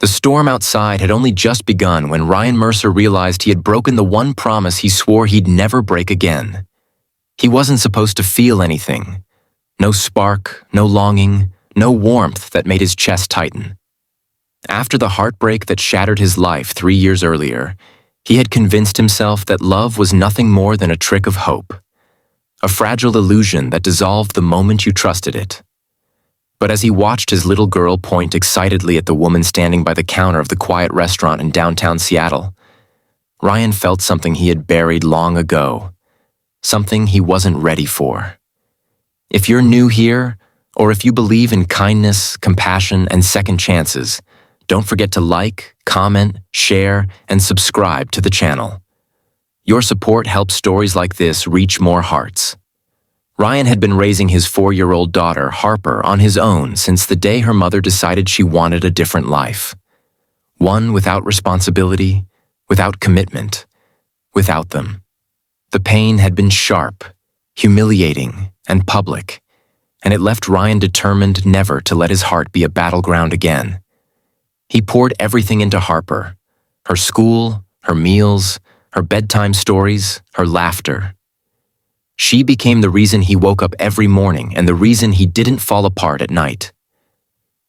The storm outside had only just begun when Ryan Mercer realized he had broken the one promise he swore he'd never break again. He wasn't supposed to feel anything. No spark, no longing, no warmth that made his chest tighten. After the heartbreak that shattered his life 3 years earlier, he had convinced himself that love was nothing more than a trick of hope, a fragile illusion that dissolved the moment you trusted it. But as he watched his little girl point excitedly at the woman standing by the counter of the quiet restaurant in downtown Seattle, Ryan felt something he had buried long ago, something he wasn't ready for. If you're new here, or if you believe in kindness, compassion, and second chances, don't forget to like, comment, share, and subscribe to the channel. Your support helps stories like this reach more hearts. Ryan had been raising his 4-year-old daughter, Harper, on his own since the day her mother decided she wanted a different life. One without responsibility, without commitment, without them. The pain had been sharp, humiliating, and public, and it left Ryan determined never to let his heart be a battleground again. He poured everything into Harper, her school, her meals, her bedtime stories, her laughter. She became the reason he woke up every morning and the reason he didn't fall apart at night.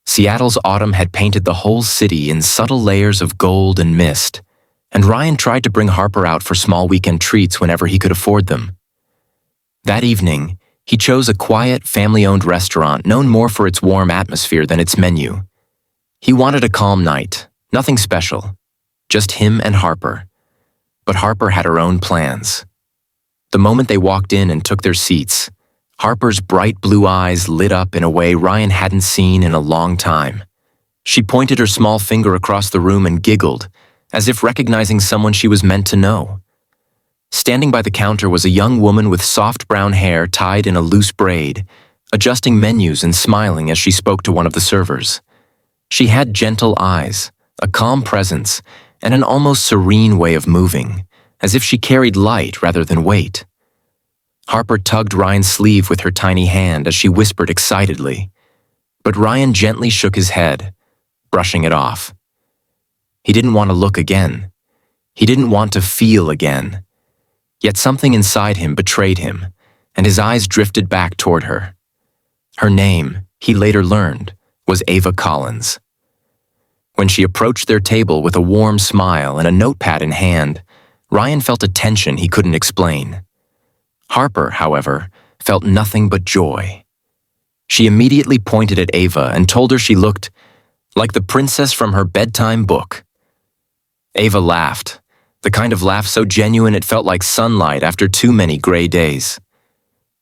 Seattle's autumn had painted the whole city in subtle layers of gold and mist, and Ryan tried to bring Harper out for small weekend treats whenever he could afford them. That evening, he chose a quiet, family-owned restaurant known more for its warm atmosphere than its menu. He wanted a calm night, nothing special, just him and Harper. But Harper had her own plans. The moment they walked in and took their seats, Harper's bright blue eyes lit up in a way Ryan hadn't seen in a long time. She pointed her small finger across the room and giggled, as if recognizing someone she was meant to know. Standing by the counter was a young woman with soft brown hair tied in a loose braid, adjusting menus and smiling as she spoke to one of the servers. She had gentle eyes, a calm presence, and an almost serene way of moving, as if she carried light rather than weight. Harper tugged Ryan's sleeve with her tiny hand as she whispered excitedly, but Ryan gently shook his head, brushing it off. He didn't want to look again. He didn't want to feel again. Yet something inside him betrayed him, and his eyes drifted back toward her. Her name, he later learned, was Ava Collins. When she approached their table with a warm smile and a notepad in hand, Ryan felt a tension he couldn't explain. Harper, however, felt nothing but joy. She immediately pointed at Ava and told her she looked like the princess from her bedtime book. Ava laughed, the kind of laugh so genuine it felt like sunlight after too many gray days.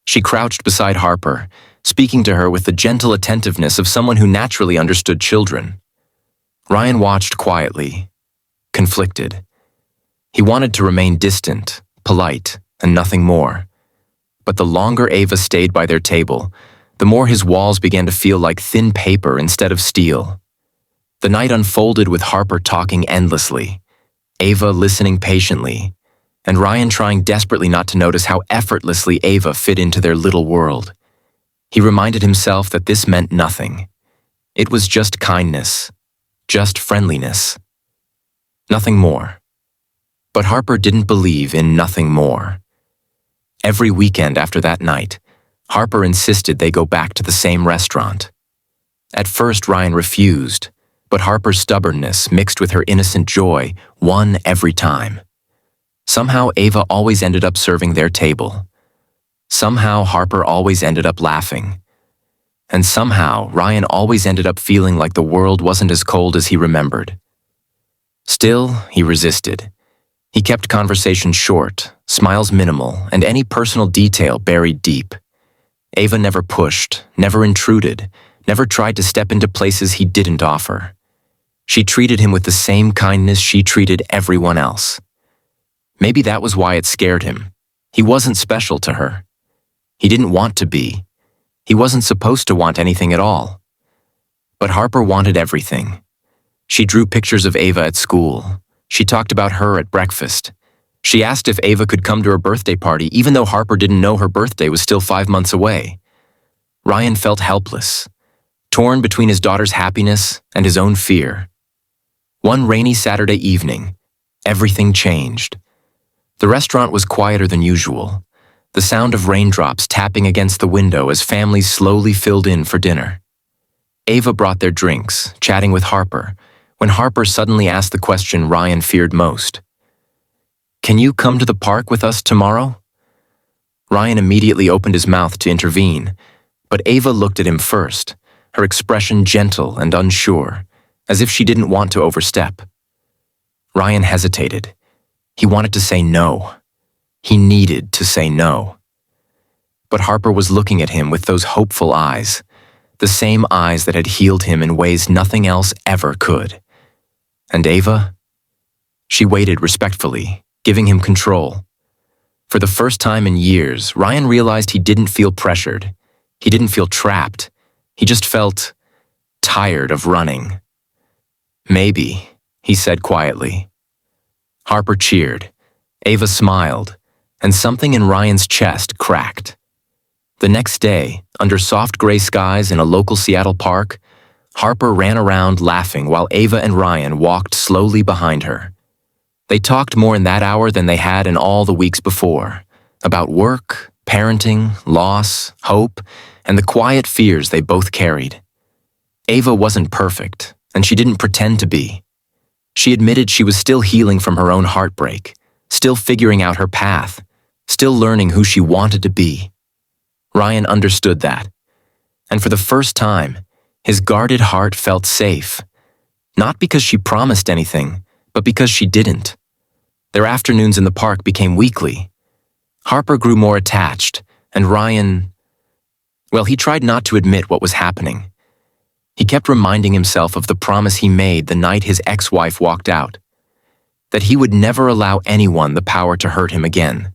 She crouched beside Harper, speaking to her with the gentle attentiveness of someone who naturally understood children. Ryan watched quietly, conflicted. He wanted to remain distant, polite, and nothing more. But the longer Ava stayed by their table, the more his walls began to feel like thin paper instead of steel. The night unfolded with Harper talking endlessly, Ava listening patiently, and Ryan trying desperately not to notice how effortlessly Ava fit into their little world. He reminded himself that this meant nothing. It was just kindness, just friendliness. Nothing more. But Harper didn't believe in nothing more. Every weekend after that night, Harper insisted they go back to the same restaurant. At first, Ryan refused, but Harper's stubbornness mixed with her innocent joy won every time. Somehow Ava always ended up serving their table. Somehow Harper always ended up laughing. And somehow Ryan always ended up feeling like the world wasn't as cold as he remembered. Still, he resisted. He kept conversation short, smiles minimal, and any personal detail buried deep. Ava never pushed, never intruded, never tried to step into places he didn't offer. She treated him with the same kindness she treated everyone else. Maybe that was why it scared him. He wasn't special to her. He didn't want to be. He wasn't supposed to want anything at all. But Harper wanted everything. She drew pictures of Ava at school. She talked about her at breakfast. She asked if Ava could come to her birthday party, even though Harper didn't know her birthday was still 5 months away. Ryan felt helpless, torn between his daughter's happiness and his own fear. One rainy Saturday evening, everything changed. The restaurant was quieter than usual, the sound of raindrops tapping against the window as families slowly filled in for dinner. Ava brought their drinks, chatting with Harper, when Harper suddenly asked the question Ryan feared most. "Can you come to the park with us tomorrow?" Ryan immediately opened his mouth to intervene, but Ava looked at him first, her expression gentle and unsure, as if she didn't want to overstep. Ryan hesitated. He wanted to say no. He needed to say no. But Harper was looking at him with those hopeful eyes, the same eyes that had healed him in ways nothing else ever could. And Ava? She waited respectfully, giving him control. For the first time in years, Ryan realized he didn't feel pressured. He didn't feel trapped. He just felt tired of running. "Maybe," he said quietly. Harper cheered. Ava smiled, and something in Ryan's chest cracked. The next day, under soft gray skies in a local Seattle park, Harper ran around laughing while Ava and Ryan walked slowly behind her. They talked more in that hour than they had in all the weeks before, about work, parenting, loss, hope, and the quiet fears they both carried. Ava wasn't perfect, and she didn't pretend to be. She admitted she was still healing from her own heartbreak, still figuring out her path, still learning who she wanted to be. Ryan understood that, and for the first time, his guarded heart felt safe, not because she promised anything, but because she didn't. Their afternoons in the park became weekly. Harper grew more attached, and Ryan, well, he tried not to admit what was happening. He kept reminding himself of the promise he made the night his ex-wife walked out, that he would never allow anyone the power to hurt him again.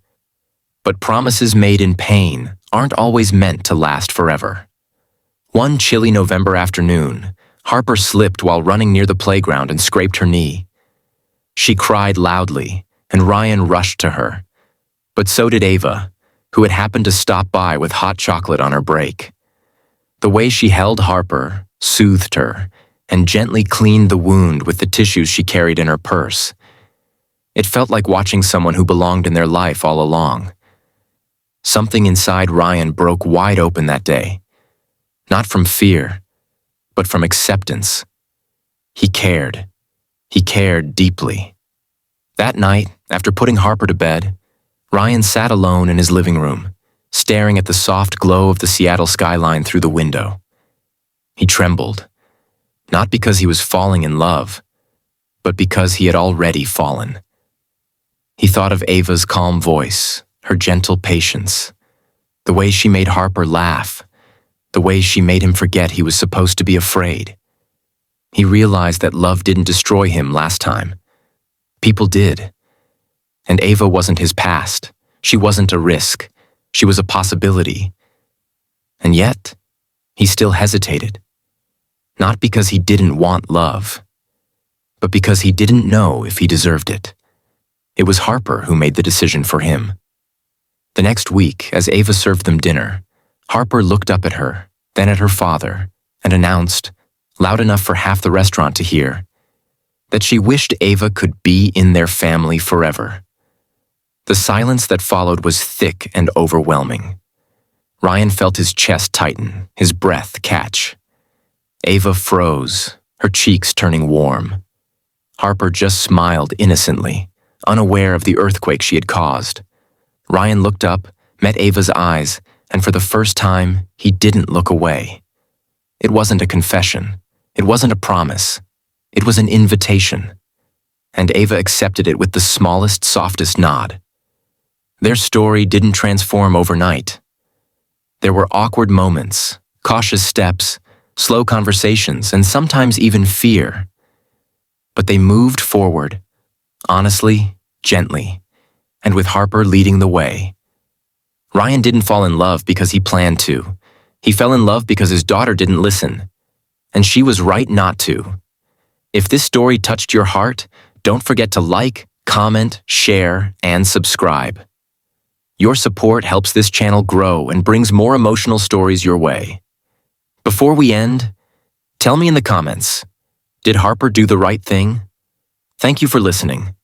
But promises made in pain aren't always meant to last forever. One chilly November afternoon, Harper slipped while running near the playground and scraped her knee. She cried loudly, and Ryan rushed to her. But so did Ava, who had happened to stop by with hot chocolate on her break. The way she held Harper, soothed her, and gently cleaned the wound with the tissues she carried in her purse. It felt like watching someone who belonged in their life all along. Something inside Ryan broke wide open that day, not from fear, but from acceptance. He cared. He cared deeply. That night, after putting Harper to bed, Ryan sat alone in his living room, staring at the soft glow of the Seattle skyline through the window. He trembled, not because he was falling in love, but because he had already fallen. He thought of Ava's calm voice, her gentle patience, the way she made Harper laugh, the way she made him forget he was supposed to be afraid. He realized that love didn't destroy him last time. People did. And Ava wasn't his past. She wasn't a risk. She was a possibility. And yet, he still hesitated. Not because he didn't want love, but because he didn't know if he deserved it. It was Harper who made the decision for him. The next week, as Ava served them dinner, Harper looked up at her, then at her father, and announced, loud enough for half the restaurant to hear, that she wished Ava could be in their family forever. The silence that followed was thick and overwhelming. Ryan felt his chest tighten, his breath catch. Ava froze, her cheeks turning warm. Harper just smiled innocently, unaware of the earthquake she had caused. Ryan looked up, met Ava's eyes, and for the first time, he didn't look away. It wasn't a confession. It wasn't a promise. It was an invitation. And Ava accepted it with the smallest, softest nod. Their story didn't transform overnight. There were awkward moments, cautious steps, slow conversations, and sometimes even fear. But they moved forward, honestly, gently, and with Harper leading the way. Ryan didn't fall in love because he planned to. He fell in love because his daughter didn't listen. And she was right not to. If this story touched your heart, don't forget to like, comment, share, and subscribe. Your support helps this channel grow and brings more emotional stories your way. Before we end, tell me in the comments, did Harper do the right thing Thank you for listening.